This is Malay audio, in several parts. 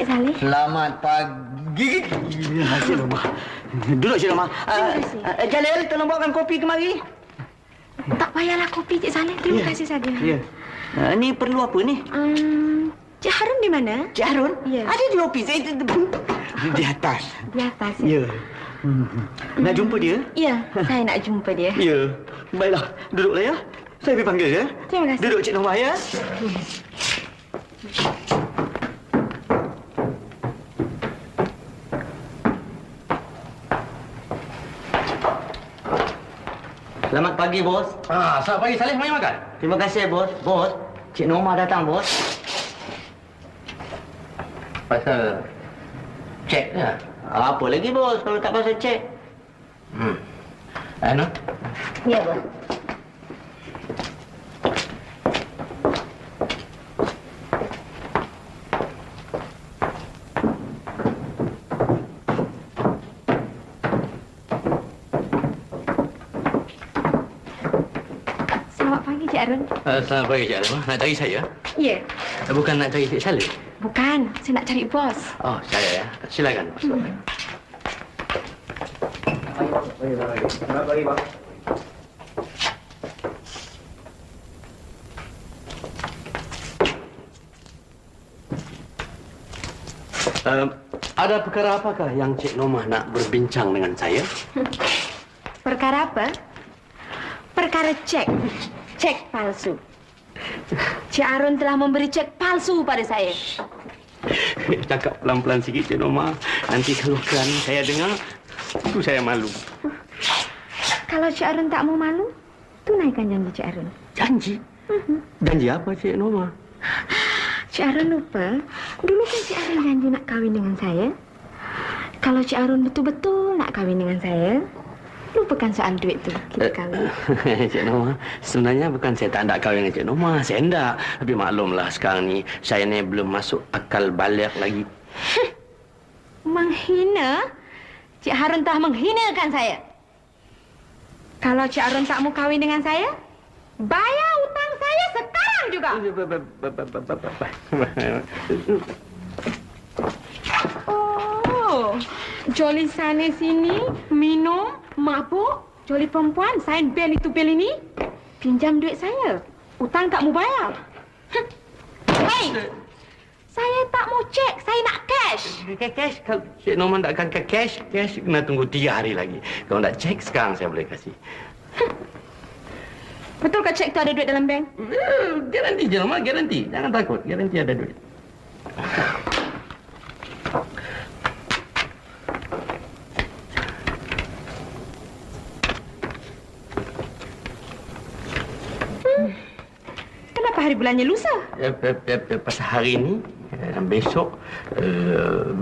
Saleh. Selamat pagi. Ya, Cik Norma. Duduk, Cik Norma. Terima kasih. Jalil, tolong bawakan kopi kemari. Tak payahlah kopi, Cik Saleh. Terima kasih saja. Ya. Ni perlu apa ni? Cik Harun di mana? Cik Harun? Ya. Ada di ofis. Di atas. Di atas, ya? Ya. Nak jumpa dia? Ya, saya nak jumpa dia. Ya. Baiklah, duduklah ya. Saya pergi panggil ya. Terima kasih. Duduk, Cik Norma ya. Selamat pagi, bos. Selamat pagi, Saleh. Mari makan. Terima kasih, bos. Bos, Cik Norma datang, bos. Pasal cek ke? Apa lagi, bos, kalau tak pasal cek? Anu? Ya, bos. Selamat pagi, Cik Harun. Selamat pagi, Cik Alif. Nak cari saya? Ya. Bukan nak cari Cik Saleh? Bukan, saya nak cari bos. Oh, saya ya. Silakan. Masuk. Selamat pagi, bos. Ada perkara apakah yang Cik Norma nak berbincang dengan saya? Perkara apa? Perkara cek. Cek palsu. Cik Harun telah memberi cek palsu pada saya. Cakap pelan-pelan sikit, Cik Norma. Nanti kalau kerana saya dengar, itu saya malu. Kalau Cik Harun tak mau malu, tunaikan janji Cik Harun. Janji? Janji apa, Cik Norma? Cik Harun lupa, dulu kan Cik Harun janji nak kahwin dengan saya. Kalau Cik Harun betul-betul nak kahwin dengan saya, lupakan soal duit tu, kita kahwin. Cik Norma, sebenarnya bukan saya tak nak kahwin dengan Cik Norma. Saya hendak. Tapi maklumlah sekarang ni, saya ni belum masuk akal balik lagi. Menghina? Cik Harun telah menghinakan saya. Kalau Cik Harun tak mau kahwin dengan saya, bayar hutang saya sekarang juga. Oh, joli sana sini, minum, mabuk, joli perempuan, sign bel itu bel ini. Pinjam duit saya. Hutang tak mau bayar. Hei, saya tak mau cek, saya nak cash. Cash? Kalau Cik Norma takkan cash kena tunggu 3 hari lagi. Kalau nak cek sekarang saya boleh kasih. Betulkah cek tu ada duit dalam bank? Garanti, Cik Norma, garanti. Jangan takut, garanti ada duit. Kenapa hari bulannya lusa? Pasal hari ini, besok,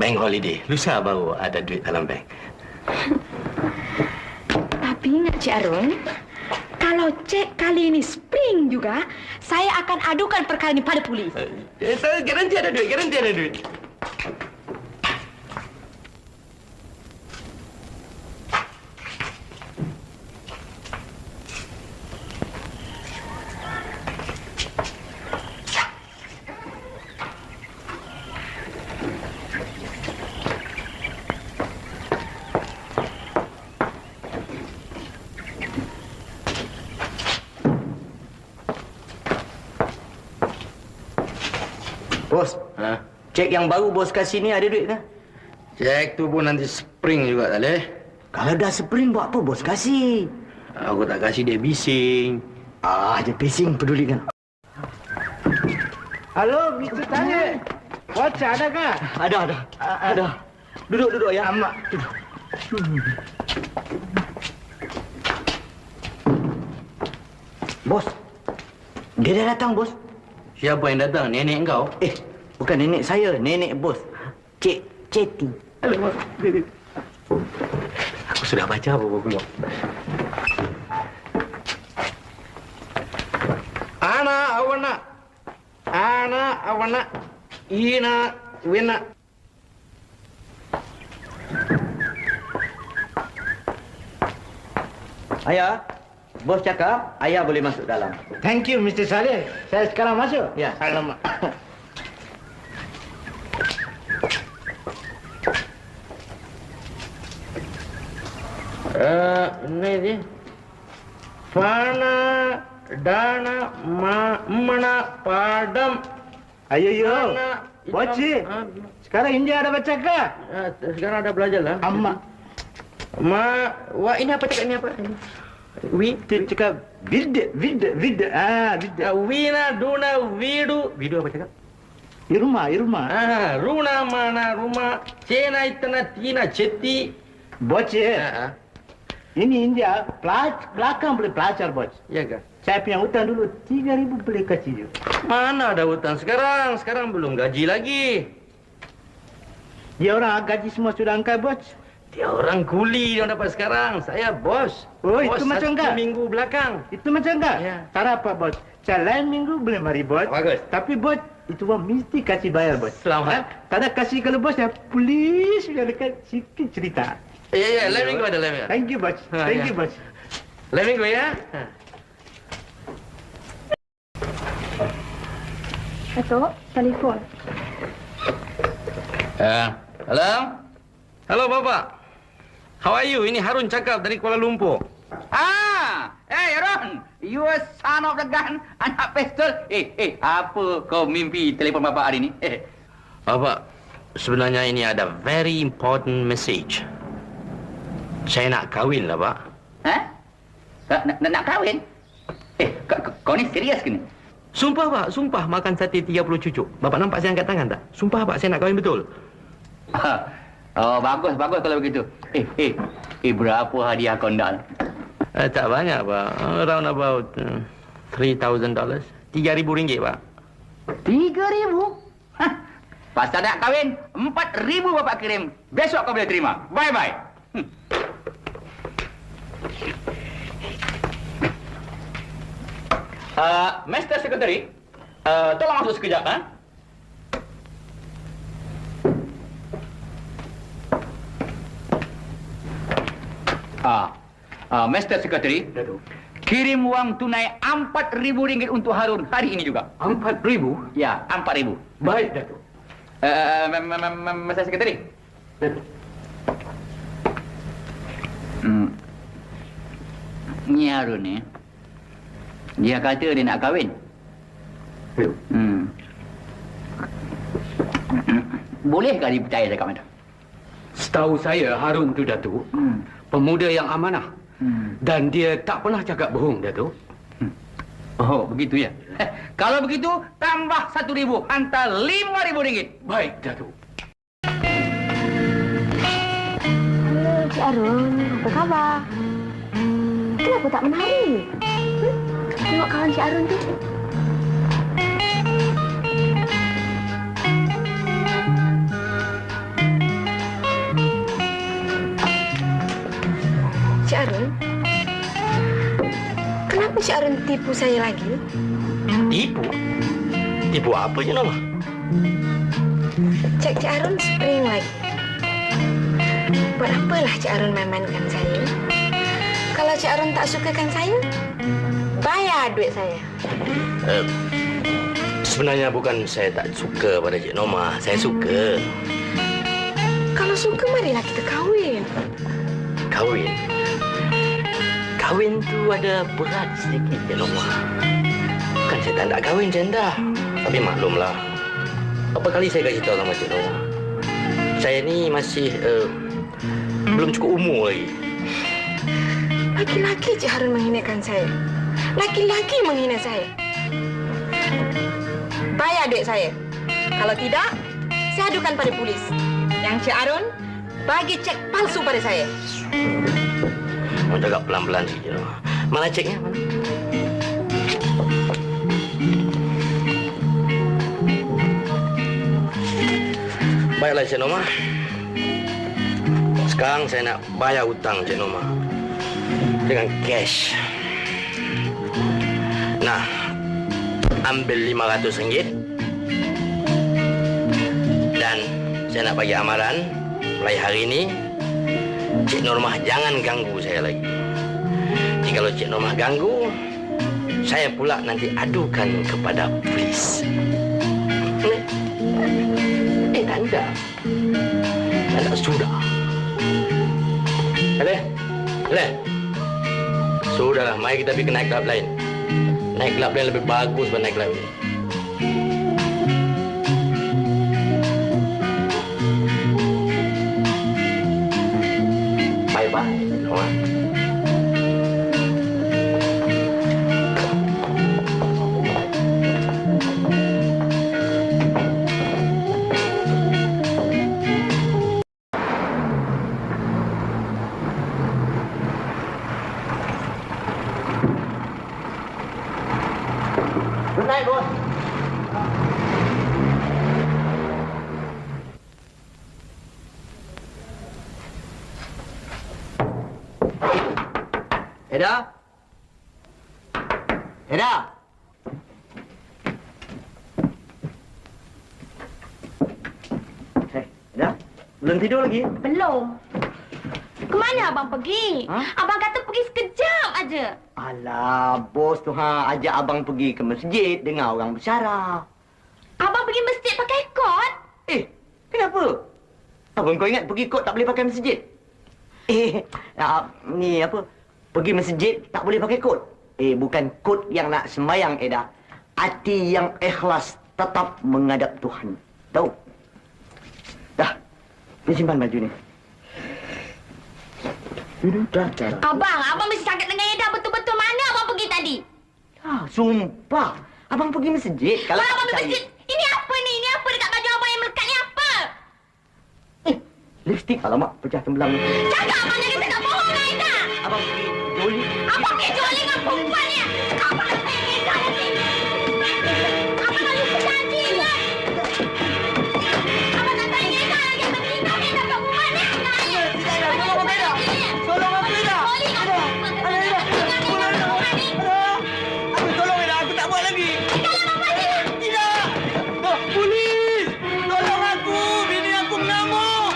bank holiday. Lusa baru ada duit dalam bank. Tapi ingat Cik Harun, kalau cek kali ini spring juga, saya akan adukan perkara ini pada polis. Saya garanti ada duit, garanti ada duit. Bos, cek yang baru bos kasih ni ada duit ke? Cek tu pun nanti spring juga, Saleh. Kalau dah spring, buat apa bos kasih? Aku tak kasih dia bising. Dia bising pedulikan. Halo, Mr. Saleh. WhatsApp ada kah? Ada. Duduk ya. Amak. Duduk. Bos, dia dah datang, bos. Siapa yang datang? Nenek kau? Bukan nenek saya, nenek bos. Cik Ceti. Alamak. Aku sudah baca buku. Ana awana. Ina wina. Ayah, bos cakap ayah boleh masuk dalam. Thank you, Mr. Saleh. Saya sekarang masuk? Ya. Alamak. Ini dia. Fana, Dana, Mana, Padam. Ayo, yo. Fana, Bos, Hitam. Cik. Sekarang India ada baca ke? Sekarang ada belajar lah. Amma. Wah, ini apa cakap ini apa? Cik cakap vid. Wina, Duna, Vidu. Vidu apa cakap? Irma. Runa, Mana, Ruma, Cena, Itana, Tina, Ceti. Bos, Cik. Ini India, belakang boleh pelajar, bos. Ya ke? Saya punya hutang dulu 3,000 boleh kasih je. Mana ada hutang sekarang? Sekarang belum gaji lagi. Dia orang gaji semua sudah angkat, bos. Dia orang kuli yang dapat sekarang. Saya bos. Oh, Bos itu macam 1 enggak? minggu belakang. Itu macam enggak? Ya. Tak apa, bos. Saya lain minggu boleh mari, bos. Bagus. Tapi, bos, itu bos mesti kasih bayar, bos. Selamat. Tak ada kasih kalau bos, ya polis sudah dekat sikit cerita. Ya, lain minggu ada lain minggu. Thank you, bos. Thank you, bos. Lain minggu ya. Datuk, telefon. Halo? Halo, Bapak. How are you? Ini Harun cakap dari Kuala Lumpur. Hey Ron, you a son of the gun, anak pistol. Apa kau mimpi telefon bapa hari ni? Bapak, sebenarnya ini ada very important message. Saya nak kahwin lah, Pak. Nak kahwin? Kau ni serius ke ni? Sumpah, Pak. Sumpah makan sate 30 cucuk. Bapak nampak saya angkat tangan tak? Sumpah, Pak. Saya nak kahwin betul. Oh, bagus kalau begitu. Berapa hadiah kau nak? Tak banyak, Pak. Around about $3,000. RM3,000, Pak. 3,000? Pasal nak kahwin, 4,000 bapak kirim. Besok kau boleh terima. Bye-bye. Mr. Secretary, tolong masuk sekejap, Mr. Secretary, kirim wang tunai RM4,000 untuk Harun hari ini juga. 4,000? Ya, 4,000. Baik, Datuk. Mr. Secretary. Ni Harun ni, dia kata dia nak kahwin. Bolehkah dipercaya cakap macam? Setahu saya Harun tu Datuk, pemuda yang amanah. Dan dia tak pernah cakap bohong, Datuk. Oh, begitu ya. Kalau begitu, tambah 1,000, hantar RM5,000. Baik, Datuk. Halo, Cik Arun. Apa khabar? Kenapa tak menari? Tengok kawan Cik Arun tu. Cik Arun, kenapa Cik Arun tipu saya lagi? Tipu? Tipu apa je nama? Cik Arun spring lagi. Buat apalah Cik Arun main-mainkan saya? Kalau Cik Arun tak sukakan saya, bayar duit saya. Sebenarnya bukan saya tak suka pada Cik Norma. Saya suka. Kalau suka, marilah kita kahwin. Kahwin? Kahwin tu ada berat sedikit, Cik Norma. Bukan saya tak nak kahwin, saya dah. Tapi maklumlah. Apa kali saya kasih tahu sama Cik Norma. Saya ni masih belum cukup umur lagi. Laki-laki Cik Harun menghinakan saya. Laki-laki menghina saya. Bayar duit saya. Kalau tidak, saya adukan pada polis. Yang Cik Harun bagi cek palsu pada saya. Mau cakap pelan-pelan sikit. Mana ceknya? Mana? Baiklah, Cik Norma. Sekarang saya nak bayar hutang Cik Norma. Dengan cash. Nah, ambil RM500. Dan saya nak bagi amaran, mulai hari ini, Cik Norma jangan ganggu saya lagi. Jikalau Cik Norma ganggu, saya pula nanti adukan kepada polis. Tak ada. Tak ada sudah. Leh. Sudahlah, mari kita pergi ke naik club lain. Naik club lain lebih bagus daripada naik club ini. Bye-bye. Noma. Good night, bos. Eda? Eda? Eda? Belum tidur lagi? Belum. Kemana abang pergi? Ha? Abang kata pergi sekejap aja. Alah, bos tu ajak abang pergi ke masjid dengar orang bersyarah. Abang pergi masjid pakai kot? Kenapa? Abang kau ingat pergi kot tak boleh pakai masjid? Ni apa? Pergi masjid tak boleh pakai kot. Bukan kot yang nak sembahyang, Eda. Hati yang ikhlas tetap menghadap Tuhan. Tahu? Dah, ni simpan baju ni. Dah. Abang mesti cakap dengan Eda betul-betul mana abang pergi tadi. Sumpah. Abang pergi masjid. Kalau tak abang pergi percaya- masjid, ini apa ni? Ini apa dekat baju abang yang melekat ni apa? Lipstick. Alamak, pecah tembelang ni. Cakap abang jangan cakap bohong dengan Eda. Abang pergi Joli. Abang pergi jual dengan perempuan ni. Abang nak tanya Eda nanti. Abang nak lupa janji ke? Abang nak tanya Eda lagi. Abang tinggal Eda kat rumah ni. Tolong aku, Eda. Tolong aku, Eda. Tolong, Eda. Aku tak buat lagi. Tidak. Polis. Tolong aku. Bini aku mengamuk.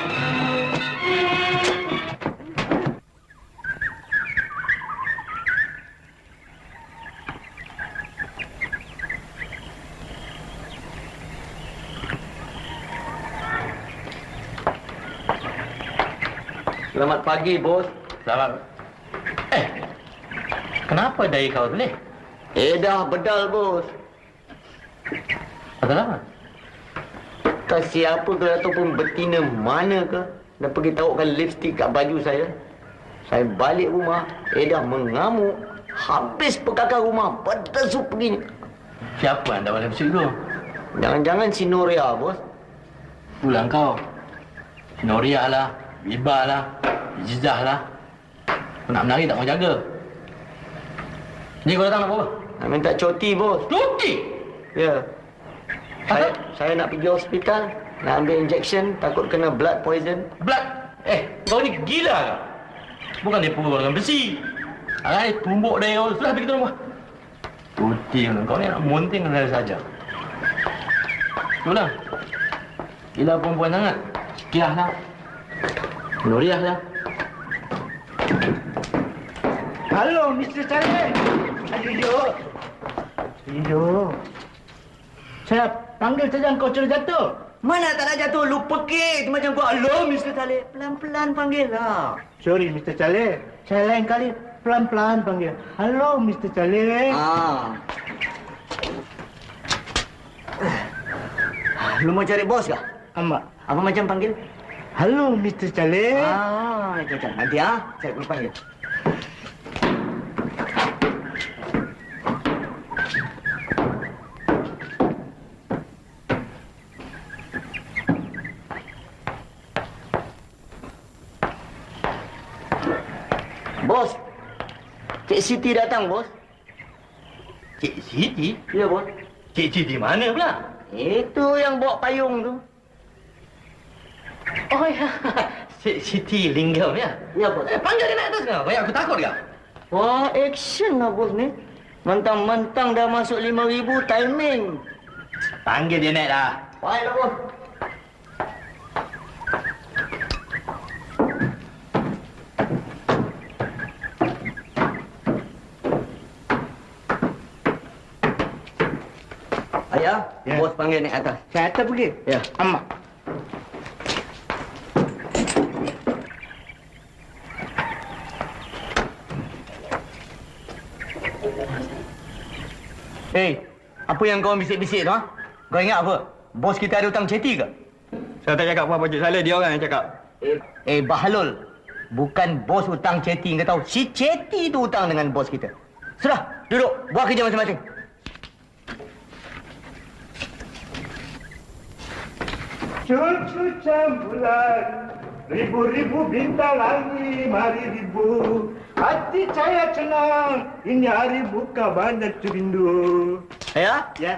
Selamat pagi, bos. Selamat. Kenapa dari kau tu, Leh? Dah bedal, bos. Pasal apa? Tak siapa ke ataupun betina mana ke dah pergi taruhkan lipstick kat baju saya. Saya balik rumah, Eda mengamuk. Habis pekakar rumah, berdesuk perginya. Siapa yang dah balik masuk tu? Jangan-jangan si Noria, bos. Pulang kau. Noria lah, Biba lah, Jizah lah. Kau nak menari tak kau jaga? Ni kau datang nak buat apa? Nak minta cuti, bos. Cuti! Ya. Apa? Saya nak pergi hospital, nak ambil injection, takut kena blood poison. Blood! Kau ni gila ke? Bukan dia pukul dengan besi. Alah, tumbuk dia. Sudah pergi ke rumah. Cuti kau ni nak monting dengan saja. Itulah. Gila perempuan sangat. Kiah lah. Nuriah lah. Halo, Mr. Saleh. Aduh. Saya panggil saja kau sudah jatuh. Mana tak nak jatuh? Lu pekik macam kau. Halo, Mr. Saleh. Pelan-pelan panggil lah. Sorry, Mr. Saleh. Saya lain kali pelan-pelan panggil. Halo, Mr. Saleh. Lu mau cari bos kah? Amak. Apa macam panggil? Halo, Mr. Saleh. Itu. Nanti saya perlu panggil. Bos, Cik Siti datang, bos. Cik Siti? Ya, bos. Cik Siti mana pula? Itu yang bawa payung tu. Oh ya, Cik Siti Linggam ya? Ya, bos. Panggil dia naik atas kau. Banyak aku takut kau. Wah, action lah, bos ni. Mentang-mentang dah masuk 5,000 timing. Panggil dia naik dah. Baiklah, bos. Ayah, Ya. bos panggil naik atas. Saya atas pergi. Ya. Amak. Apa yang kau bisik-bisik tu, ha? Kau ingat apa? Bos kita ada hutang ceti ke? Saya tak cakap apa-apa, Cik Saleh. Dia orang yang cakap. Bahlul. Bukan bos hutang ceti, kau tahu? Si ceti tu hutang dengan bos kita. Sudah, duduk. Buat kerja masing-masing. Cucu campuran, ribu-ribu bintang langit, mari ribu. Hati saya senang, ini hari buka bandar rindu. Ya? Ya,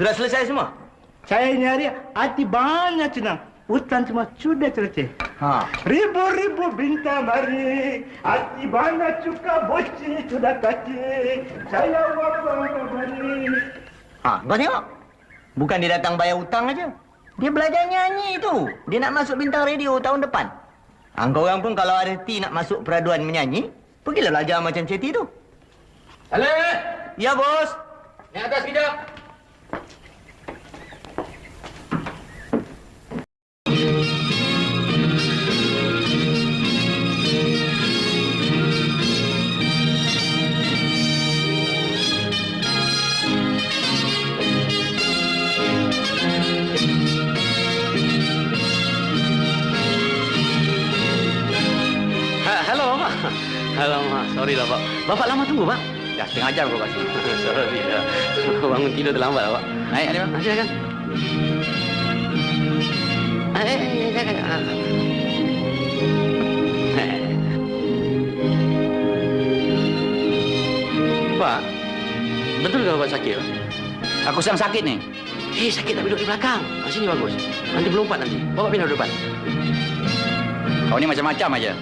Sudah selesai semua? saya ini hari hati banyak senang. Hutan semua sudah selesai. Ribu-ribu bintang mari, hati banyak suka boci sudah kacik. Saya wafat kembali. Kau tengok? Bukan dia datang bayar hutang aja. Dia belajar nyanyi tu. Dia nak masuk bintang radio tahun depan. Kau orang pun kalau ada hati nak masuk peraduan menyanyi, pergilah belajar macam ceti tu. Saleh! Ya, bos. Naik atas kejap. Halo, Pak. Halo, Pak. Sorry lah, Pak. Bapak lama tunggu, Pak. Dah setengah jam kau kasih. Sorry lah. Bangun tidur terlambat lah, Pak. Naik, ada bang. Silakan. Pak, betul ke Bapak sakit, Pak? Aku sedang sakit ni. Sakit tak duduk di belakang. Sini bagus. Nanti melompat nanti. Bapak pindah ke depan. Kau ni macam-macam aja.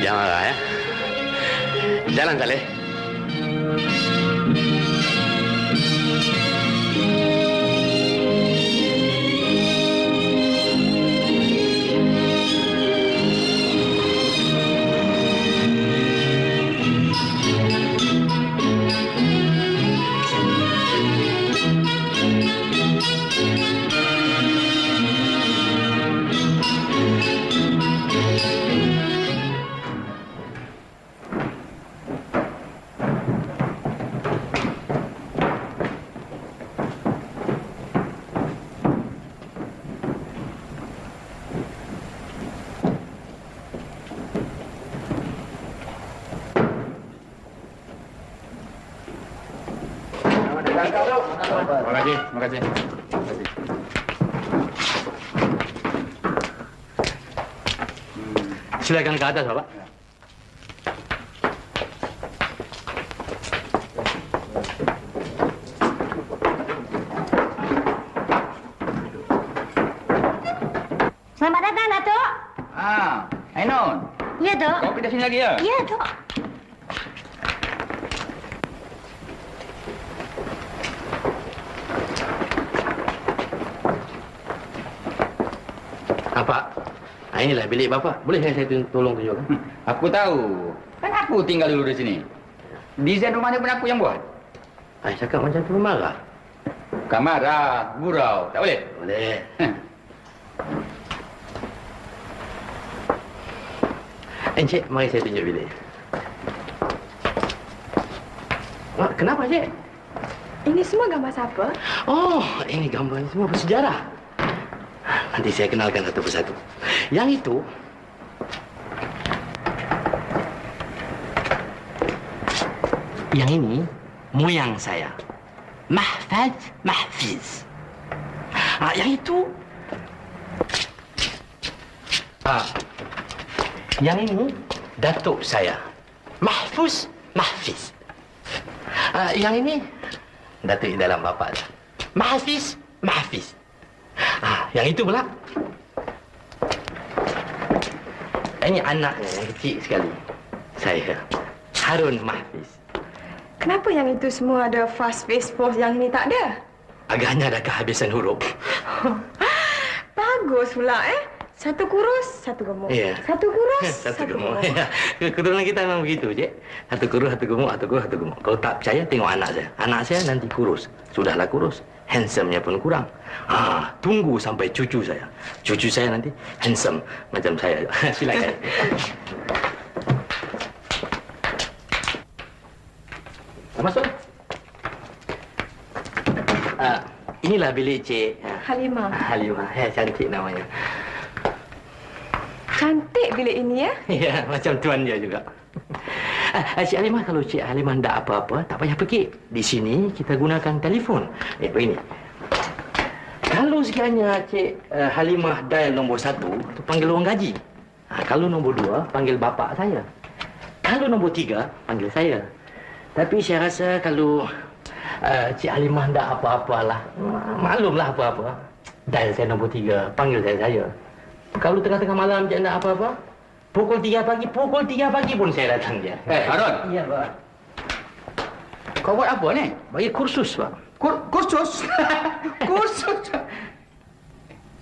Jangan marah, ya. Jalan, Saleh. Terima kasih. Silakan ke atas, Bapak. Selamat datang, Datuk. Ainun. Ya, Dok. Kau pindah sini lagi ya? Ya, Dok. Pak, inilah bilik Bapak. Boleh saya tolong tunjukkan? Aku tahu. Kan aku tinggal dulu di sini. Desain rumahnya pun aku yang buat. Saya cakap macam tu marah. Bukan marah, gurau. Tak boleh? Boleh. Encik, mari saya tunjuk bilik. Kenapa, Cik? Ini semua gambar siapa? Oh, ini gambar semua bersejarah. Nanti saya kenalkan satu persatu. Yang itu... Yang ini, moyang saya. Mahfiz. Yang itu... Yang ini, datuk saya. Mahfiz. Yang ini, datuk dalam bapa. Mahfiz. Yang itu pula. Ini anaknya yang kecil sekali. Saya, Harun Mahfiz. Kenapa yang itu semua ada fast face pose, yang ini tak ada? Agaknya ada kehabisan huruf. Bagus pula, Satu kurus, satu gemuk. Ya. Satu kurus, Satu gemuk. Ya. Keturunan kita memang begitu, Cik. Satu kurus, satu gemuk, satu kurus, satu gemuk. Kalau tak percaya, tengok anak saya. Anak saya nanti kurus. Sudahlah kurus. handsome-nya pun kurang. Tunggu sampai cucu saya. Cucu saya nanti handsome macam saya. Silakan. Masuk. Inilah bilik Cik Halimah. Halimah. Cantik namanya. Cantik bilik ini ya. Ya, macam tuan dia juga. Cik Halimah, kalau Cik Halimah tak apa-apa, tak payah pergi. Di sini kita gunakan telefon. Begini. Kalau sekiranya Cik Halimah dial nombor 1, tu panggil orang gaji. Kalau nombor 2, panggil bapa saya. Kalau nombor 3, panggil saya. Tapi saya rasa kalau Cik Halimah tak apa-apalah, maklumlah apa-apa, dial saya nombor 3, panggil saya. Kalau tengah-tengah malam Cik tak apa-apa, pukul 3 pagi pun saya datang je. Harun. Ya, Pak. Kau buat apa ni? Bagi kursus, Pak. Kursus? Kursus?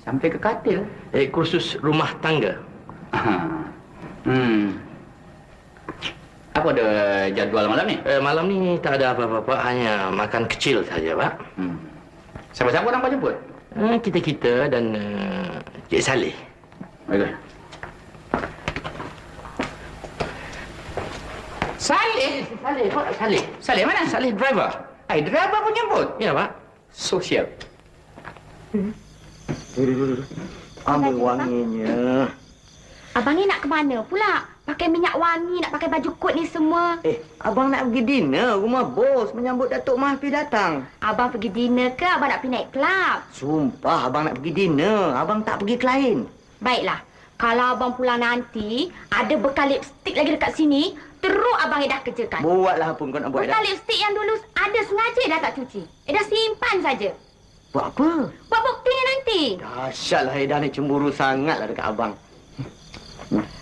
Sampai ke katil? Kursus rumah tangga. Apa ada jadual malam ni? Malam ni tak ada apa-apa, Pak. Hanya makan kecil saja, Pak. Siapa-siapa orang kau jemput? Kita dan Cik Saleh. Baiklah. Saleh? Saleh, Pak. Saleh. Saleh mana? Saleh driver. Driver pun jemput? Ya, Pak. Sosial. Duduk. Ambil wanginya. Abang ni nak ke mana pula? Pakai minyak wangi, nak pakai baju kot ni semua. Abang nak pergi dinner rumah bos menyambut Datuk Mahfi datang. Abang pergi dinner ke abang nak pergi naik kelab? Sumpah abang nak pergi dinner. Abang tak pergi klien. Baiklah. Kalau abang pulang nanti, ada bekal lipstik lagi dekat sini, teruk abang dah kerjakan. Buatlah pun kau nak buat bekal lipstik yang dulu ada sengaja dah tak cuci. Dah simpan saja. Buat apa? Buat buktinya nanti. Dahsyatlah Eda ni cemburu sangatlah dekat abang.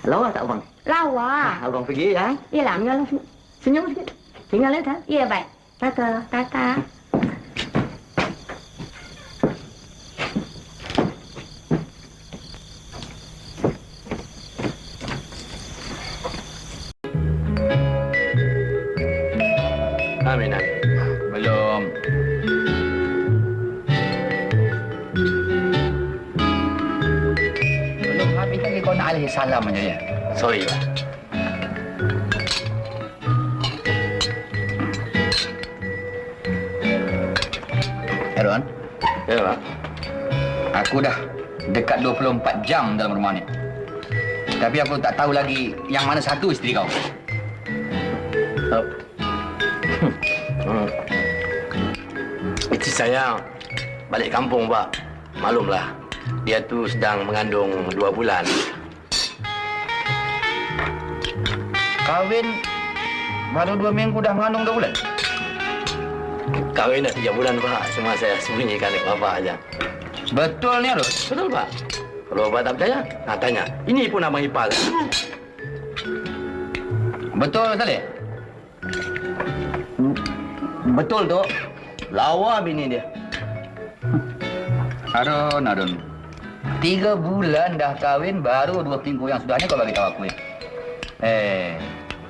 Lawa tak abang? Lawa. Abang pergi ya. Yalah. Senyum sikit. Tinggal ya tak? Ya, baik. Tata. Tata. Amin. Belum. Belum habis lagi kau nak alih salam aja ya. Sorry, Pak. Harun, Ya, Pak. aku dah dekat 24 jam dalam rumah ni. Tapi aku tak tahu lagi yang mana satu isteri kau. Isteri saya balik kampung, Pak. Maklumlah, dia tu sedang mengandung 2 bulan. Kahwin baru 2 minggu dah mengandung 2 bulan? Kahwin dah 3 bulan, Pak. Cuma saya sembunyikan dekat Bapak aja. Betul ni, Harun? Betul, Pak. Kalau Bapak tak percaya, tanya. Ini pun abang ipar. Betul, Saleh? Betul tu. Lawa bini dia. Harun. 3 bulan dah kahwin, baru 2 minggu yang sudah ni kau bagi tahu aku ni.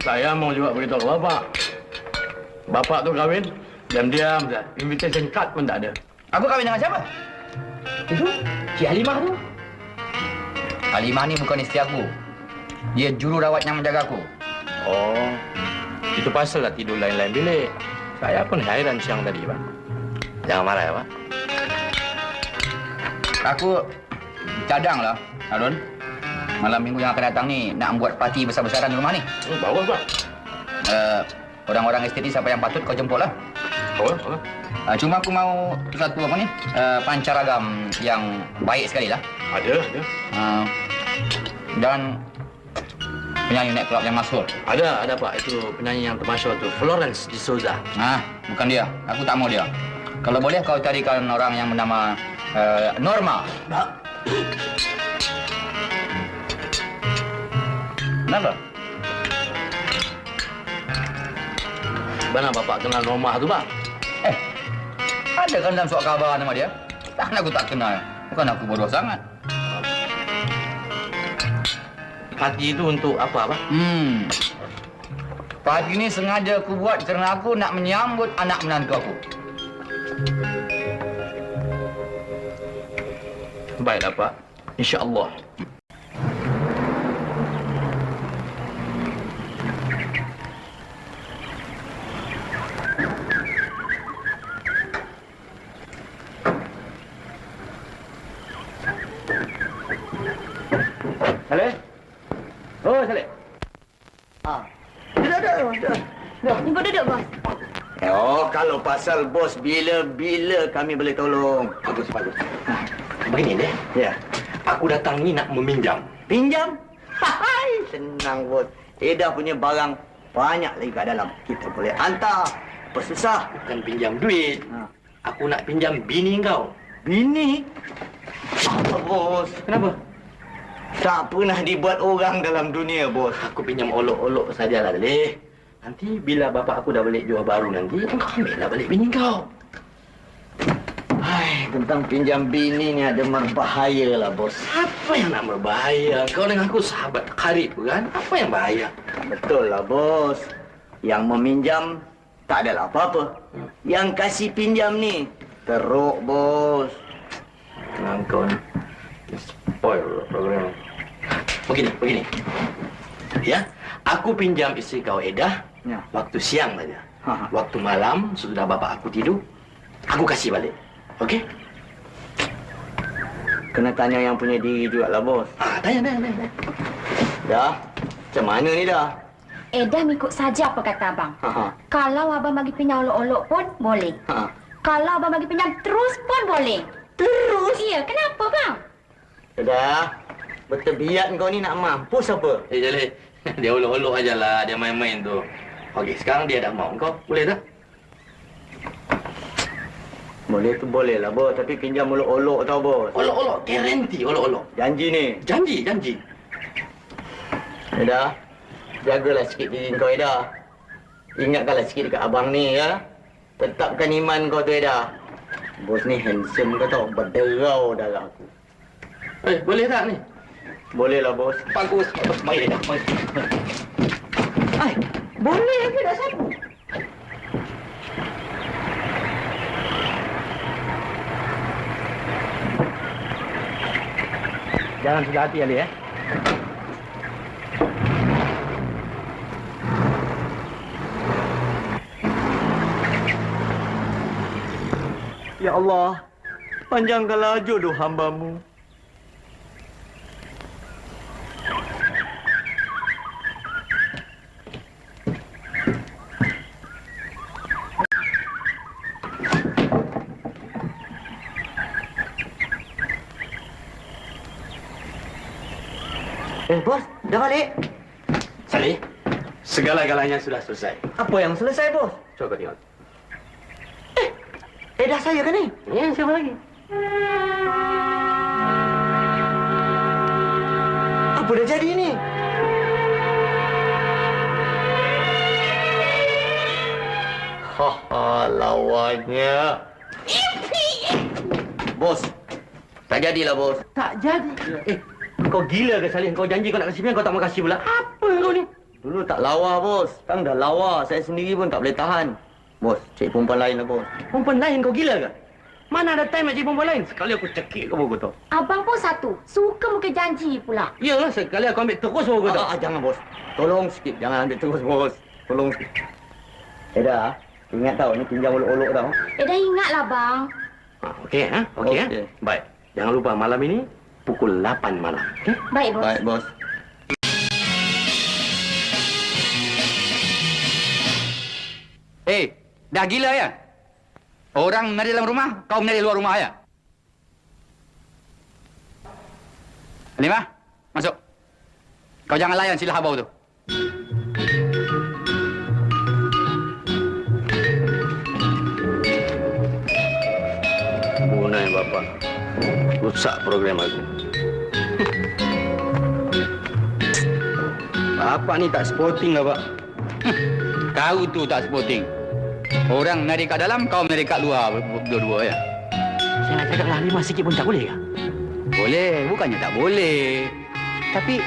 Saya mau juga beritahu ke Bapak. Bapak tu kahwin, diam-diam saja. Invitation card pun tak ada. Aku kahwin dengan siapa? Itu, Cik Halimah tu. Halimah ni bukan isteri aku. Dia jururawat yang menjaga aku. Oh, itu pasal lah tidur lain-lain bilik. Saya pun hairan siang tadi, Pak. Jangan marah ya, Pak. Aku cadang lah, Harun. Malam minggu yang akan datang ni nak buat parti besar-besaran di rumah ni. Bagus, Pak. Orang-orang estetik siapa yang patut kau jemput lah. Bagus. Cuma aku mau satu apa ni, pancaragam yang baik sekali lah. Ada. Dan penyanyi night club yang masyhur. Ada, Pak. Itu penyanyi yang termasyhur tu, Florence de Souza. Bukan dia. Aku tak mau dia. Kalau boleh kau carikan orang yang bernama Norma. Kenapa? Mana Bapak kenal Norma tu, Pak? Ada kan dalam surat khabar nama dia? Takkan aku tak kenal. Bukan aku bodoh sangat. Parti itu untuk apa, Pak? Parti ini sengaja aku buat kerana aku nak menyambut anak menantu aku. Baiklah, Pak. InsyaAllah. Saleh? Oh, Saleh. Duduk, bos. Oh, kalau pasal bos, bila-bila kami boleh tolong. Bagus. Begini deh. Ya. Aku datang ni nak meminjam. Pinjam? Hai, senang bos. Edah punya barang banyak lagi kat dalam. Kita boleh hantar. Apa susah? Bukan pinjam duit. Aku nak pinjam bini kau. Bini? Apa bos? Kenapa? Tak pernah dibuat orang dalam dunia, bos. Aku pinjam olok-olok sajalah, Leh. Nanti bila bapak aku dah balik jual baru nanti, kau ambillah balik bini kau. Hai, tentang pinjam bini ni ada berbahaya lah, bos. Apa yang nak berbahaya? Kau dengan aku sahabat karib kan? Apa yang bahaya? Betul lah, bos. Yang meminjam tak adalah apa-apa. Yang kasih pinjam ni teruk, bos. Tenang kau ni. Spoil program. Begini. Ya, aku pinjam isteri kau Edah Ya. waktu siang saja. Ha. Waktu malam sudah bapak aku tidur, aku kasih balik. Okey? Kena tanya yang punya diri juga lah, bos. Tanya. Dah? Macam mana ni dah? Dah mengikut saja apa kata abang. Ha. Kalau abang bagi pinjam olok-olok pun boleh. Ha. Kalau abang bagi pinjam terus pun boleh. Terus? Iya, kenapa bang? Dah. Bertebiat kau ni nak mampus apa? Jalil, dia olok-olok ajalah, dia main-main tu. Okey, sekarang dia dah mau kau, boleh tak? Boleh tu boleh lah, bos. Tapi pinjam olok-olok tau, bos. Olok-olok, guarantee olok-olok. Janji ni. Janji. Dah. Jagalah sikit diri kau, Eda. Ingatkanlah sikit dekat abang ni, ya. Tetapkan iman kau tu, Eda. Bos ni handsome kau tau. Berderau darah aku. Boleh tak ni? Boleh lah, bos. Bagus. Mari dah, mari. Ay, boleh ke dah sabu? Jangan sudah hati, Ali, eh. Ya Allah, panjangkanlah jodoh hamba-Mu. Bos, dah balik. Salih, segala-galanya sudah selesai. Apa yang selesai, bos? Coba kau tengok. Dah saya kan ni? Ya, siapa lagi? Apa dah jadi ni? Lawannya. Bos, tak jadilah, bos. Tak jadi. Kau gila ke Salih? Kau janji kau nak kasih pinjam, kau tak mau kasih pula. Apa kau ni? Dulu tak lawa, bos. Sekarang dah lawa. Saya sendiri pun tak boleh tahan. Bos, cari perempuan lain lah, bos. Perempuan lain kau gila ke? Mana ada time nak cari perempuan lain? Sekali aku cekik kau baru tahu. Abang pun satu. Suka muka janji pula. Iyalah, sekali aku ambil terus baru tahu. Jangan, bos. Tolong sikit. Jangan ambil terus, bos. Tolong sikit. Dah. Ingat tau, ni pinjam olok-olok tau. Dah ingatlah bang. Okey, ha? Okey, Okey. Baik. Jangan lupa malam ini pukul 8 malam. Okey? Baik bos. Baik, bos. Dah gila ya? Orang menari dalam rumah, kau menari luar rumah ya? Halimah, masuk. Kau jangan layan silah habau tu. Gunai bapak. Rusak program aku. Bapak ni tak sporting lah, Pak. Kau tu tak sporting. Orang menari kat dalam, kau menari kat luar dua-dua ya? Saya nak cakap Halimah sikit pun tak boleh ke? Boleh, bukannya tak boleh. Tapi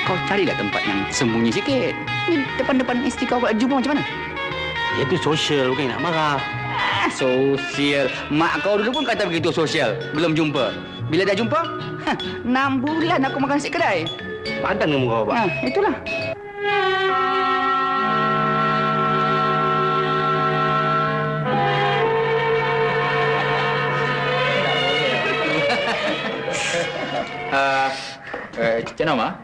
kau carilah tempat yang sembunyi sikit. Ni depan-depan isteri kau jumpa macam mana? Dia tu social, bukan nak marah. Sosial. Mak kau dulu pun kata begitu sosial. Belum jumpa. Bila dah jumpa, 6 bulan aku makan nasi kedai. Padan kamu kau, Pak. Itulah. Cik Norma,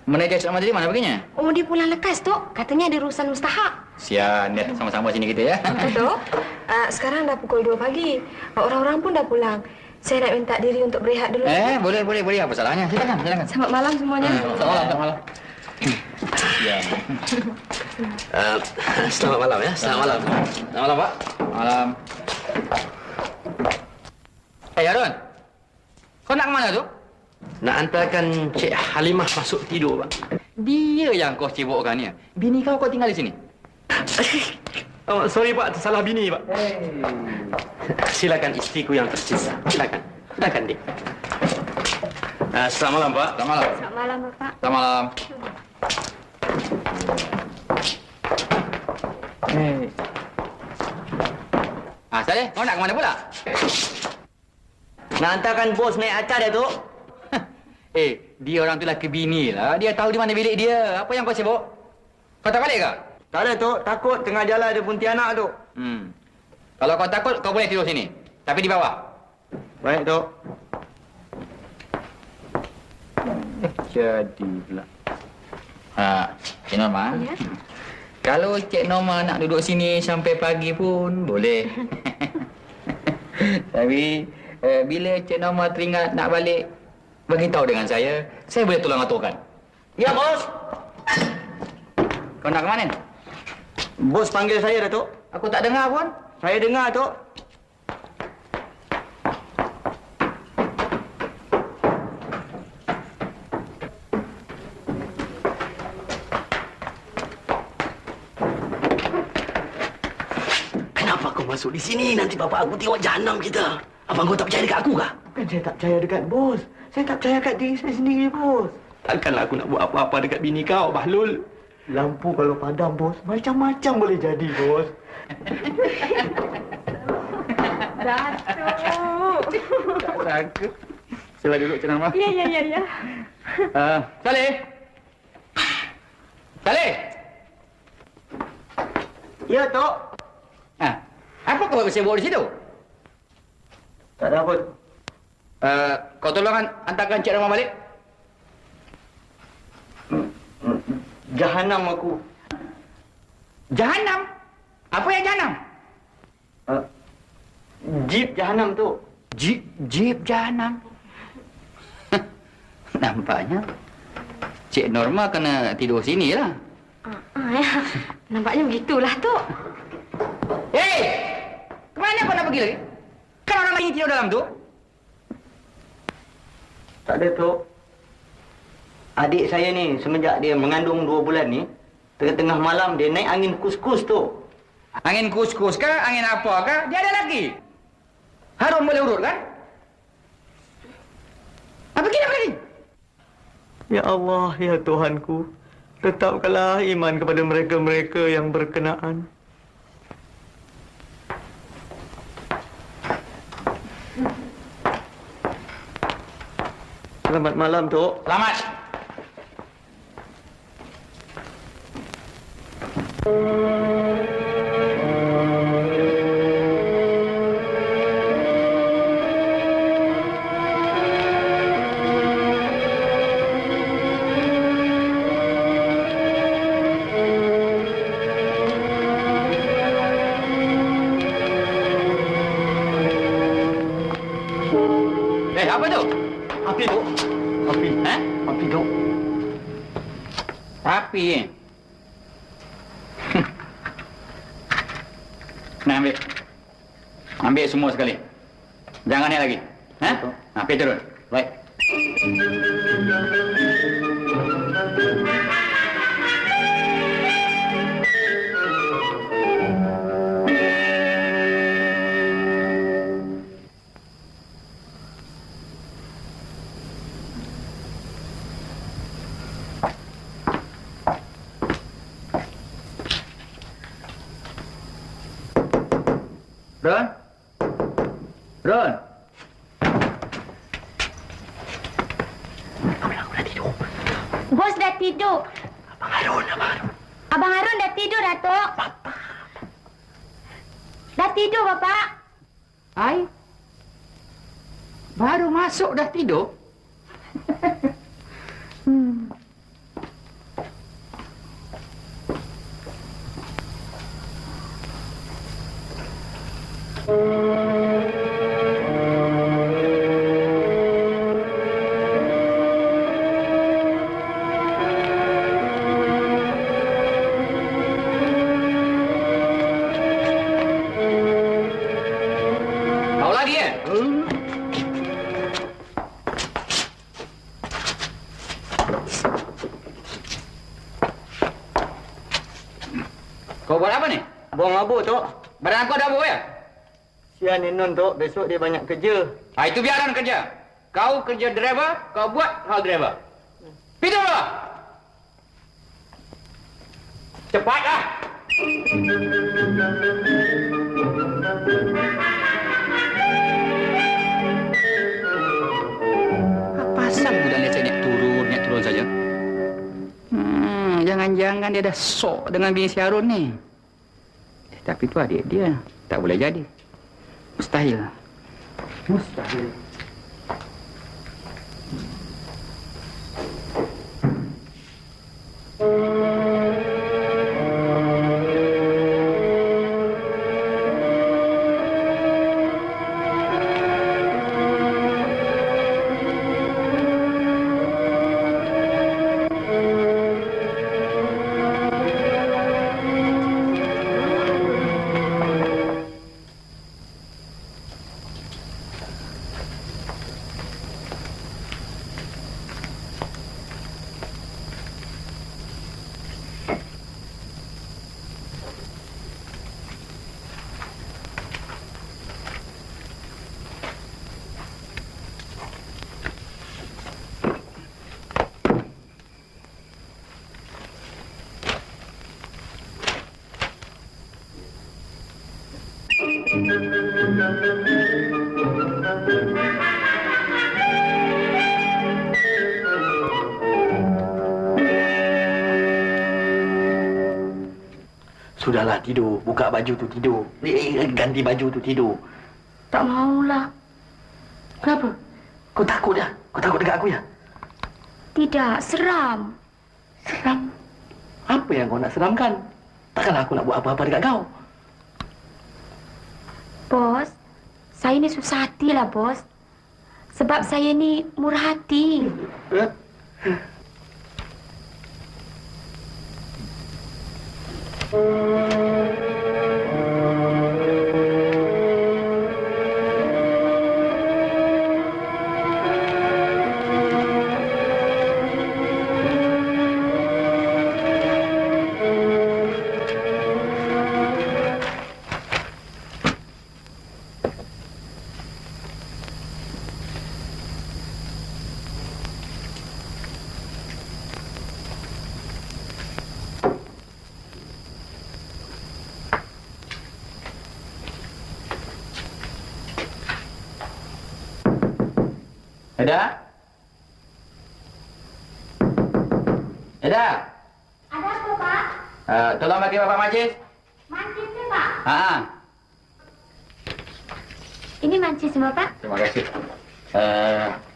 menaja Cik Norma tadi mana perginya? Oh, dia pulang lekas, Tok. Katanya ada urusan mustahak. Sian, dia sama-sama sini kita ya. Tok, sekarang dah pukul 2 pagi. Orang-orang pun dah pulang. Saya nak minta diri untuk berehat dulu. Boleh. Apa salahnya? Silakan. Selamat malam semuanya. Selamat malam. Ya. Selamat malam ya. Selamat malam. Selamat malam, Pak. Malam. Harun. Kau nak ke mana tu? Nak hantarkan Cik Halimah masuk tidur, Pak. Dia yang kau sibukkan ni. Bini kau tinggal di sini. Oh, sorry, Pak. Tersalah bini, Pak. Silakan istriku yang tersisa. Silakan, Dik. Selamat malam, Pak. Selamat malam. Selamat malam, Bapak. Selamat malam. Saleh, kau nak ke mana pula? Nak hantarkan bos naik atas dah, Tok. Dia orang tu lelaki bini lah. Dia tahu di mana bilik dia. Apa yang kau sibuk? Kau tak balik ke? Tak ada, Tok. Takut tengah jalan ada Pontianak, Tok. Kalau kau takut, kau boleh tidur sini. Tapi di bawah. Baik, Tok. Jadi pula. Cik Norma. Ya? Kalau Cik Norma nak duduk sini sampai pagi pun boleh. Tapi bila Cik Norma teringat nak balik, beritahu dengan saya boleh tolong aturkan. Ya, bos. Kau nak ke mana? Bos panggil saya, Datuk. Aku tak dengar pun. Saya dengar, Tok. Kenapa kau masuk di sini? Nanti bapak aku tengok jahanam kita. Abang kau tak percaya dekat aku kah? Bukan saya tak percaya dekat bos. Saya tak percaya kat diri saya sendiri, bos. Takkanlah aku nak buat apa-apa dekat bini kau, Bahlul. Lampu kalau padam, bos, macam-macam boleh jadi, bos. Datuk. Tak sangka. Sila duduk, Cik Norma. Ya. Saleh. Saleh. Ya, Tok. Apa kau bersibuk di situ? Tak ada apa. Kau tolong hantarkan Cik Norma balik. Jahanam aku. Jahanam? Apa yang jahanam? Jeep jahanam, Tok. Jeep jahanam. Nampaknya Cik Norma kena tidur sini lah. Nampaknya begitulah, Tok. Hei! Kemana kau nak pergi lagi? Kan orang lain tidur dalam tu? Tak ada, Tok. Adik saya ni, semenjak dia mengandung 2 bulan ni, tengah-tengah malam dia naik angin kus-kus, Tok. Angin kus-kus kah? Angin apa kah? Dia ada lagi. Harun boleh urut kan? Apa lagi? Ya Allah, ya Tuhanku. Tetapkanlah iman kepada mereka-mereka yang berkenaan. Selamat malam, Tok. Selamat. Apa tu? Api, Tok. Api. Api, Tok. Api Nah, ambil. Ambil semua sekali. Jangan naik lagi. Pergi turun. Baik. Ron? Ron? Bos dah tidur. Abang Harun dah tidur, Datuk. Dah tidur, Bapak. Ai? Baru masuk dah tidur? Kau lagi eh? Kau buat apa ni? Buang abu, Tok. Badan kau dah bau ya? Sian ni Non, Tok. Besok dia banyak kerja. Itu biarkan kerja. Kau kerja driver, kau buat hal driver. Tidurlah! Cepatlah! Apa asal budak ni saya naik turun saja? Jangan-jangan dia dah sok dengan bini si Harun ni. Tapi tu adik dia. Tak boleh jadi. Mustahil. Mustahil. Sudahlah, tidur. Buka baju tu, tidur. Ganti baju tu, tidur. Tak maulah. Kenapa? Kau takut ya? Kau takut dekat aku ya? Tidak, seram. Seram? Apa yang kau nak seramkan? Takkanlah aku nak buat apa-apa dekat kau. Bos, saya ni susah hatilah, Bos. Sebab saya ni murah hati. Eda? Eda? Ada apa, Pak? Tolong bagi Bapak Majlis. Mancisnya, Pak. Ini mancisnya, Bapak. Terima kasih.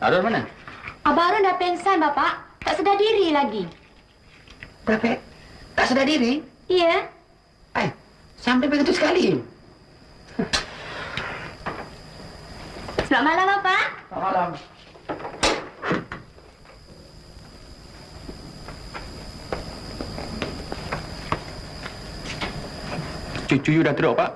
Harun mana? Abang Harun dah pengsan, Bapak. Tak sedar diri lagi. Tapi tak sedar diri. Iya. Sampai begitu sekali. Selamat malam, Bapak. Selamat malam. Cucu you dah teruk, Pak.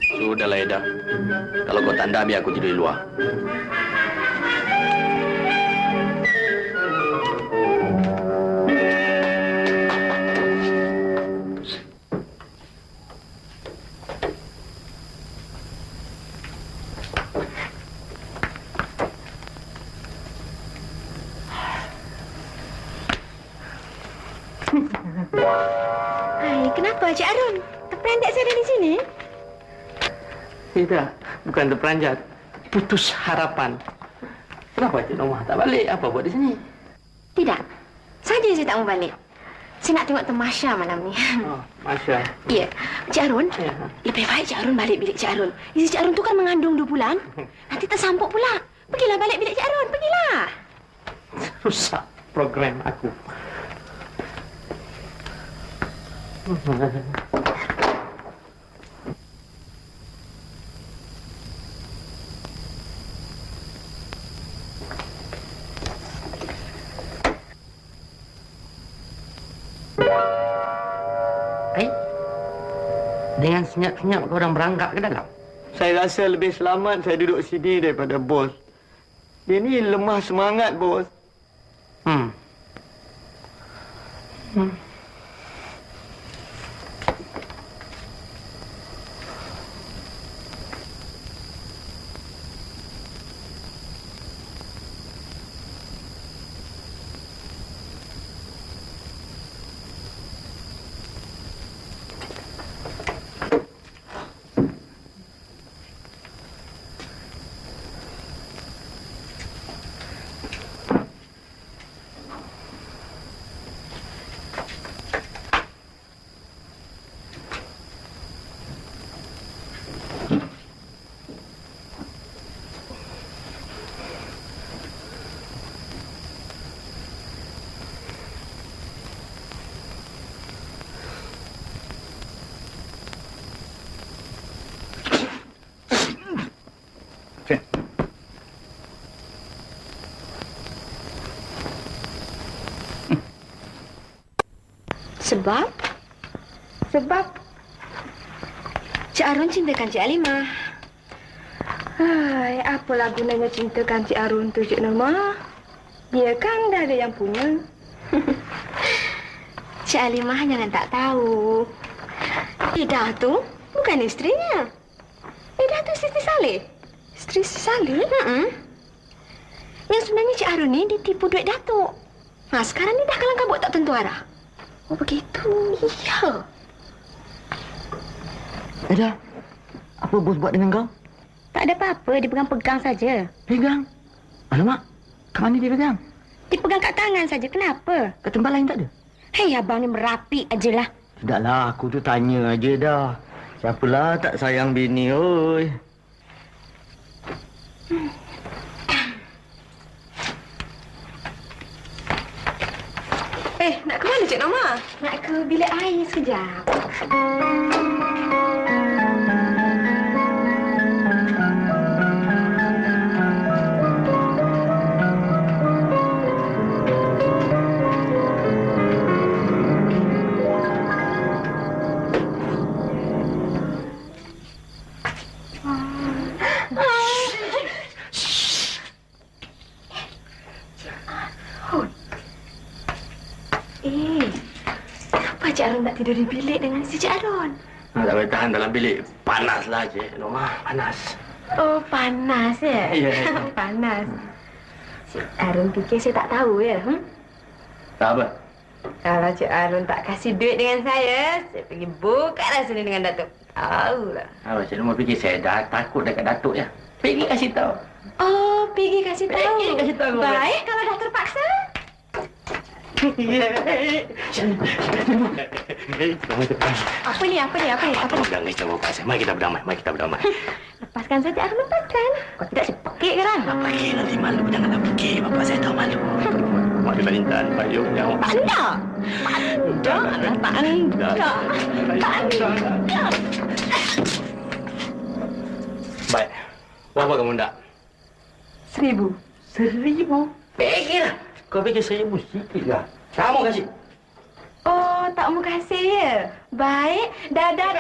Sudahlah, Eda. Kalau kau tak nak, biar aku tidur di luar. Hai, kenapa Cik Arun? Terperanjat saya ada di sini? Tidak, bukan terperanjat. Putus harapan. Kenapa Cik Norma tak balik? Apa buat di sini? Tidak. Saja saya tak mau balik. Saya nak tengok temasya malam ni. Oh, Masya. Ya, Cik Arun. Ya. Lebih baik Cik Arun balik bilik Cik Arun. Isteri Cik Arun tu kan mengandung 2 bulan. Nanti tersampuk pula. Pergilah balik bilik Cik Arun. Pergilah. Rusak program aku. Dengan senyap-senyap korang berangkat ke dalam? Saya rasa lebih selamat saya duduk sini daripada bos. Dia ni lemah semangat, bos. Sebab Cik Arun cintakan Cik Halimah. Hai, apalah gunanya cintakan Cik Arun tu, Cik Norma? Dia kan dah ada yang punya. Cik Halimah jangan tak tahu. Ida tu bukan isterinya. Ida tu isteri Saleh. Isteri Saleh? Yang sebenarnya Cik Arun ni ditipu duit Datuk. Sekarang ni dah kalang kabut tak tentu arah. Oh, begitu. Iya. Eda, apa bos buat dengan kau? Tak ada apa-apa. Dia pegang-pegang saja. Pegang? Alamak, kat mana dia pegang? Dia pegang kat tangan saja. Kenapa? Kat tempat lain tak ada? Hei, abang ni merapik ajalah. Tidaklah, aku tu tanya aja dah. Siapalah tak sayang bini, oi. Nak ke mana, Cik Norma? Nak ke bilik air sekejap. Kenapa Cik Arun tak tidur di bilik dengan si Cik Arun? Tak boleh tahan dalam bilik. Panaslah, Cik Norma. Panas. Oh, panas ya? Ya. Panas. Cik Arun fikir saya tak tahu ya? Tak apa. Kalau Cik Arun tak kasih duit dengan saya pergi bukalah sini dengan Datuk. Tahulah. Apa, Cik Norma fikir saya dah takut dekat Datuk ya? Pergi kasih tahu. Oh, pergi kasih tahu. Pergi kasih tahu. Baik, kalau dah terpaksa. Apa ni? Jangan risau bapak saya. Mari kita berdamai. Lepaskan saja, Arun lepaskan. Kau tidak sepekik ke kan? Tak pergi nanti malu. Janganlah pergi. Bapak saya tahu malu. Mak dia balintan. Payung jauh. Tanda. Baik. Berapa kamu nak? 1,000. 1,000? Pergilah. Kau fikir 1,000 sikit lah. Kamu kasih. Oh, tak mau kasih ya? Baik. Dadah.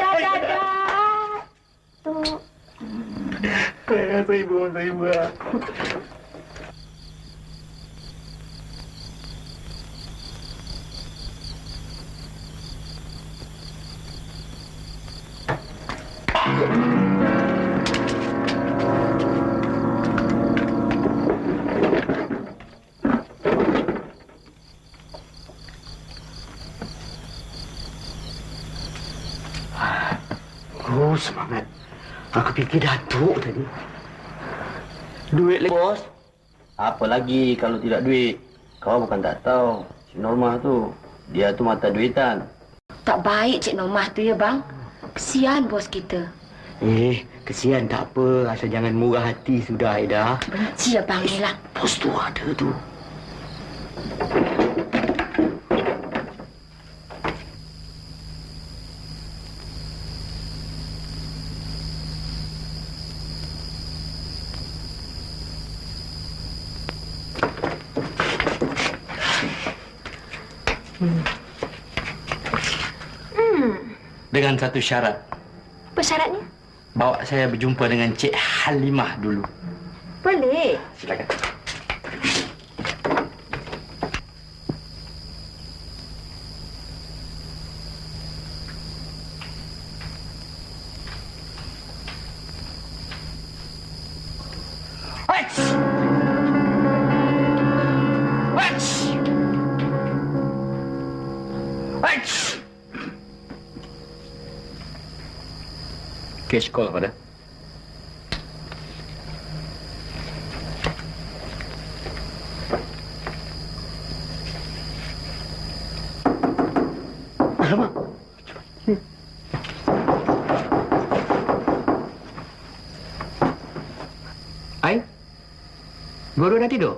Tu. 1,000 lah. Aku fikir Datuk tadi. Duit lagi, bos. Apa lagi kalau tidak duit? Kau bukan tak tahu. Cik Normah tu, dia tu mata duitan. Tak baik Cik Normah tu ya bang. Kesian bos kita. Kesian tak apa. Asal jangan murah hati sudah, Aida. Benci ya bang ni lah. Bos tu ada tu. Dengan satu syarat. Apa syaratnya? Bawa saya berjumpa dengan Cik Halimah dulu. Boleh. Silakan. Cash call pada. Alamak. Ai? Baru dah tidur?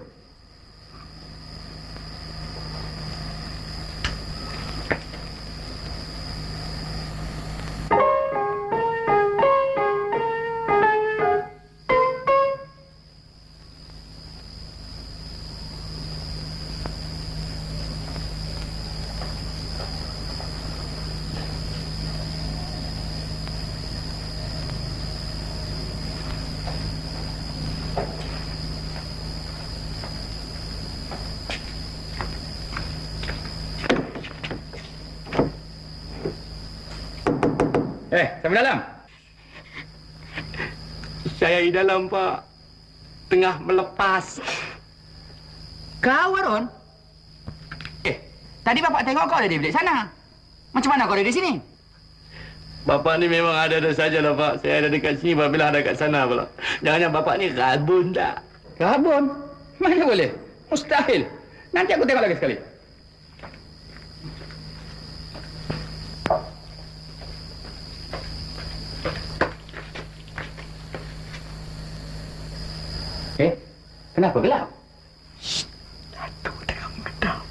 Siapa dalam? Saya di dalam, Pak. Tengah melepas. Kau, Arun? Tadi bapak tengok kau ada di bilik sana. Macam mana kau ada di sini? Bapak ni memang ada sajalah, Pak. Saya ada dekat sini, Bapak bilang ada kat sana pula. Jangan-jangan Bapak ni rabun tak? Rabun? Mana boleh? Mustahil. Nanti aku tengok lagi sekali. Kenapa gelap? Datuk tengah medam.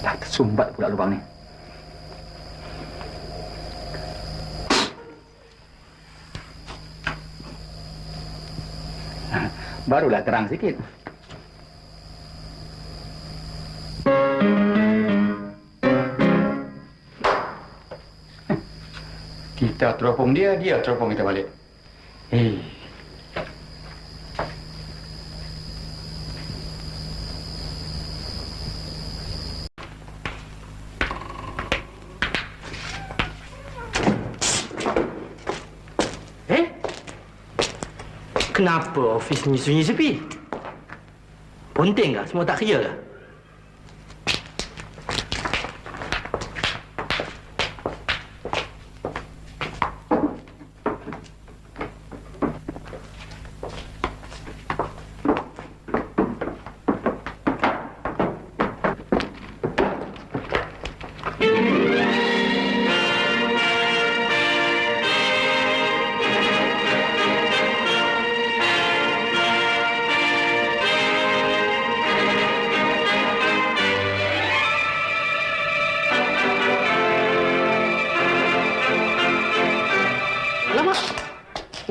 Dah tersumbat pula lubang ni. Barulah terang sikit. Kita teropong dia, dia teropong kita balik. Kenapa ofis ni sunyi sepi? Ponteng kah? Semua tak kerja kah?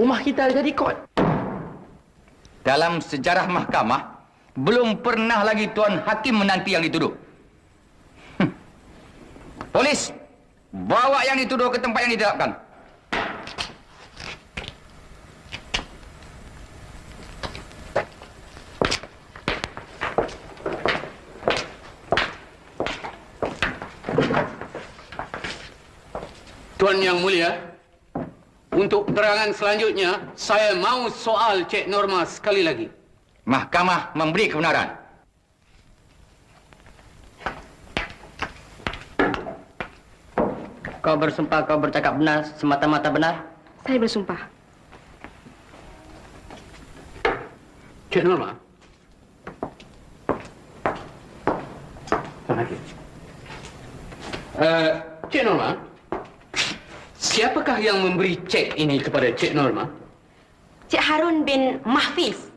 Rumah kita ada jadi kot. Dalam sejarah mahkamah, belum pernah lagi Tuan Hakim menanti yang dituduh. Polis, bawa yang dituduh ke tempat yang ditetapkan. Tuan Yang Mulia, untuk keterangan selanjutnya, saya mahu soal Cik Norma sekali lagi. Mahkamah memberi kebenaran. Kau bersumpah kau bercakap benar, semata-mata benar? Saya bersumpah. Cik Norma. Tuan Hakim. Cik Norma, siapakah yang memberi cek ini kepada Cik Norma? Cik Harun bin Mahfiz.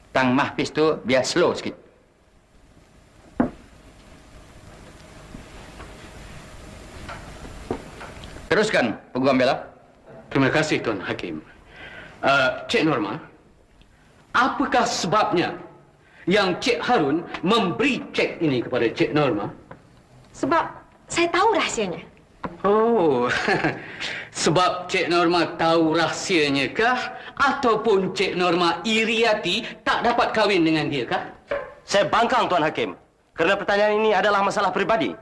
Tang Mahfiz tu biar slow sikit. Teruskan, Peguam Bela. Terima kasih, Tuan Hakim. Cik Norma, apakah sebabnya yang Cik Harun memberi cek ini kepada Cik Norma? Sebab saya tahu rahsianya. Oh, sebab Cik Norma tahu rahsianya kah? Ataupun Cik Norma iri hati tak dapat kahwin dengan dia kah? Saya bangkang, Tuan Hakim. Kerana pertanyaan ini adalah masalah pribadi.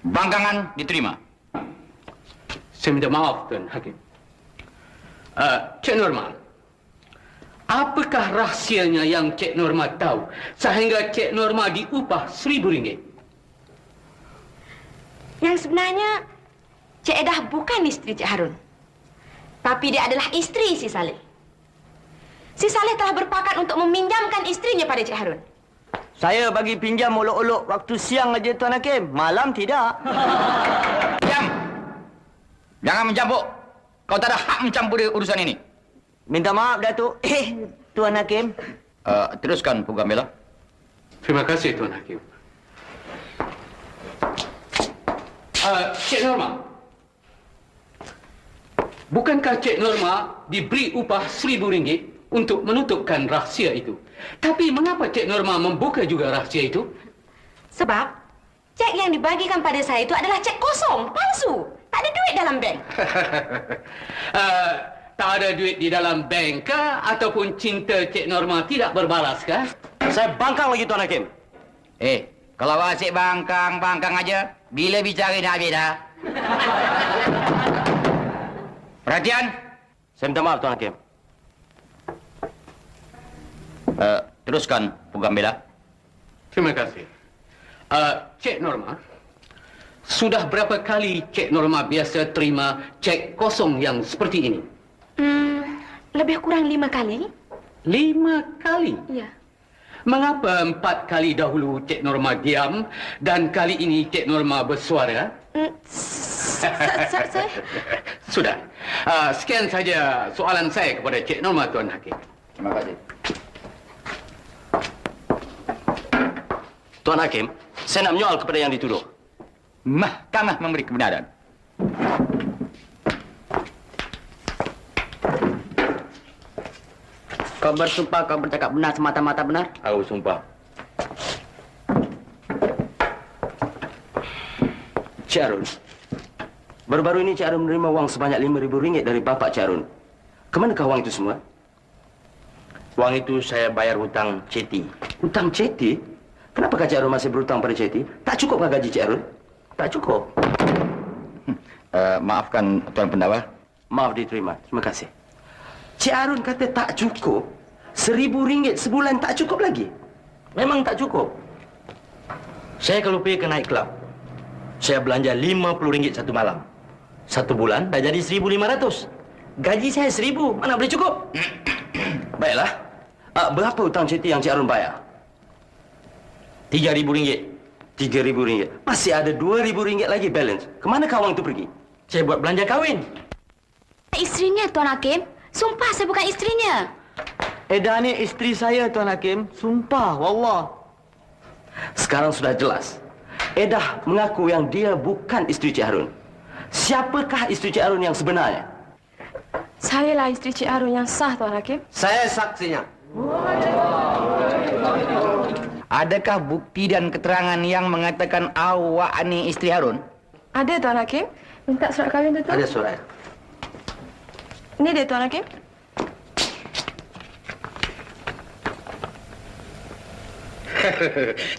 Bangkangan diterima. Saya minta maaf, Tuan Hakim. Cik Norma, apakah rahsianya yang Cik Norma tahu sehingga Cik Norma diupah RM1,000? Yang sebenarnya, Cik Edah bukan isteri Cik Harun. Tapi dia adalah isteri si Saleh. Si Saleh telah berpakat untuk meminjamkan istrinya pada Cik Harun. Saya bagi pinjam olok-olok waktu siang aja, Tuan Hakim. Malam tidak. Diam! Jangan mencampur. Kau tak ada hak mencampuri urusan ini. Minta maaf, Datuk. Tuan Hakim. Teruskan, Peguam Bela. Terima kasih, Tuan Hakim. Cik Norma, bukankah Cik Norma diberi upah RM1,000 untuk menutupkan rahsia itu? Tapi mengapa Cik Norma membuka juga rahsia itu? Sebab cek yang dibagikan pada saya itu adalah cek kosong, palsu. Tak ada duit dalam bank. Tak ada duit di dalam bank kah? Ataupun cinta Cik Norma tidak berbalas kah? Saya bangkang lagi, Tuan Hakim. Kalau asyik bangkang aja, bila bicara nak habis dah. Perhatian. Saya minta maaf, Tuan Hakim. Teruskan, Peguam Bela. Terima kasih. Cik Norma, sudah berapa kali Cik Norma biasa terima cek kosong yang seperti ini? Lebih kurang 5 kali. 5 kali? Ya. Mengapa 4 kali dahulu Cik Norma diam dan kali ini Cik Norma bersuara? Saya... Sudah. Sekian saja soalan saya kepada Cik Norma, Tuan Hakim. Terima kasih. Tuan Hakim, saya nak menyoal kepada yang dituduh. Mahkamah memberi kebenaran. Kau bersumpah kau bercakap benar, semata-mata benar? Aku sumpah. Cik Harun, baru-baru ini Cik Harun menerima wang sebanyak RM5,000 dari bapa Cik Harun. Kemanakah wang itu semua? Wang itu saya bayar hutang Ceti. Hutang Ceti? Kenapakah Cik Harun masih berhutang pada Ceti? Tak cukupkah gaji Cik Harun? Tak cukup. Maafkan Tuan Pendakwa. Maaf diterima. Terima kasih. Cik Harun kata tak cukup. RM1,000 sebulan tak cukup lagi. Memang tak cukup. Saya kalau pergi ke night club, saya belanja RM50 satu malam. Satu bulan dah jadi RM1,500. Gaji saya RM1,000. Mana boleh cukup? Baiklah. Berapa hutang Ceti yang Cik Harun bayar? RM3,000. RM3,000. Masih ada RM2,000 lagi balance. Kemana wang itu pergi? Saya buat belanja kahwin. Isterinya, Tuan Hakim. Sumpah saya bukan isterinya. Edah ni isteri saya, Tuan Hakim. Sumpah, wallah. Sekarang sudah jelas. Edah mengaku yang dia bukan isteri Cik Harun. Siapakah isteri Cik Harun yang sebenarnya? Saya lah isteri Cik Harun yang sah, Tuan Hakim. Saya saksinya. Adakah bukti dan keterangan yang mengatakan awak ni isteri Harun? Ada, Tuan Hakim. Minta surat kahwin tu, Tuan. Ada surat. Ini dia, Tuan Hakim.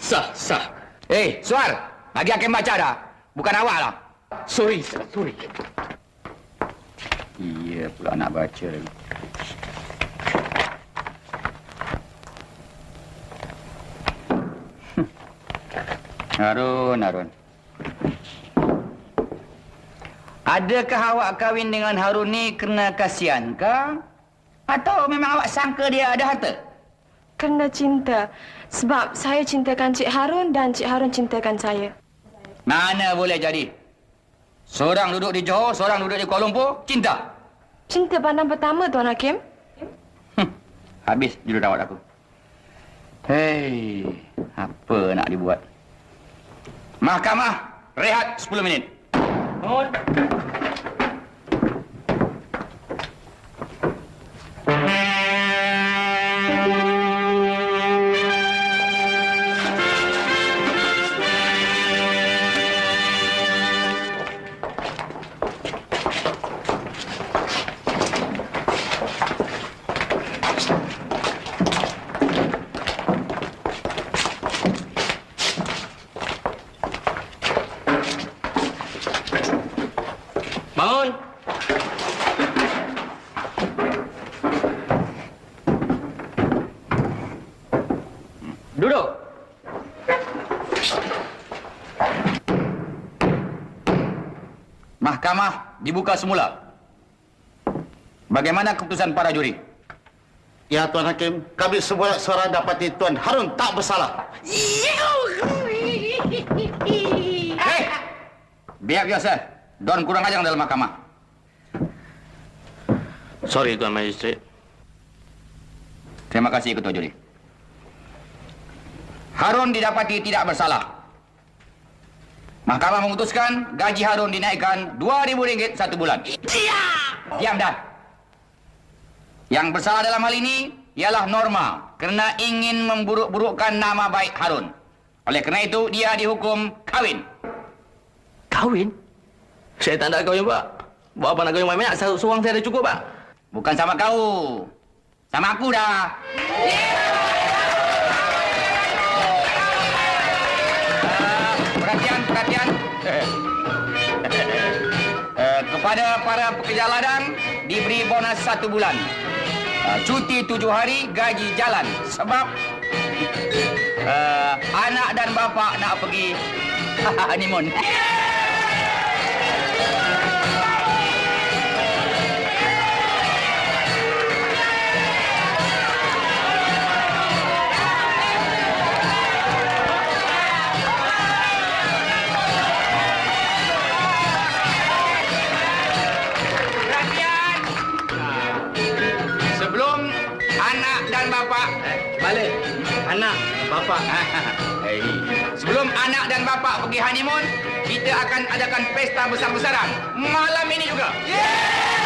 Sah. Suar, bagi Hakim baca dah. Bukan awak lah. Sorry. Iya pula nak baca lagi. Harun. Adakah awak kahwin dengan Harun ni kerana kasihan ke? Atau memang awak sangka dia ada harta? Kerana cinta. Sebab saya cintakan Cik Harun dan Cik Harun cintakan saya. Mana boleh jadi? Seorang duduk di Johor, seorang duduk di Kuala Lumpur, cinta. Cinta pandang pertama, Tuan Hakim. Habis jururawat aku. Hei, apa nak dibuat? Mahkamah, rehat 10 minit. Mohon. Bangun. Duduk. Mahkamah dibuka semula. Bagaimana keputusan para juri? Ya, Tuan Hakim. Kami semua suara dapati Tuan Harun tak bersalah. Hei! Biar biasa. Don kurang ajar dalam mahkamah. Sorry, Tuan Magistrat. Terima kasih, Ketua Juri. Harun didapati tidak bersalah. Mahkamah memutuskan gaji Harun dinaikkan RM2,000 satu bulan. Diam dah. Yang bersalah dalam hal ini ialah Norma kerana ingin memburuk-burukkan nama baik Harun. Oleh kerana itu, dia dihukum kahwin. Kahwin? Saya tak nak kahwin, Pak. Buat apa nak kahwin banyak? Seorang saya dah cukup, Pak. Bukan sama kau. Sama aku dah. Perhatian. Kepada para pekerja ladang diberi bonus 1 bulan. Cuti 7 hari, gaji jalan. Sebab anak dan bapa nak pergi honeymoon. Balik. Anak, bapa. Hey. Sebelum anak dan bapa pergi honeymoon, kita akan adakan pesta besar-besaran. Malam ini juga. Yeah!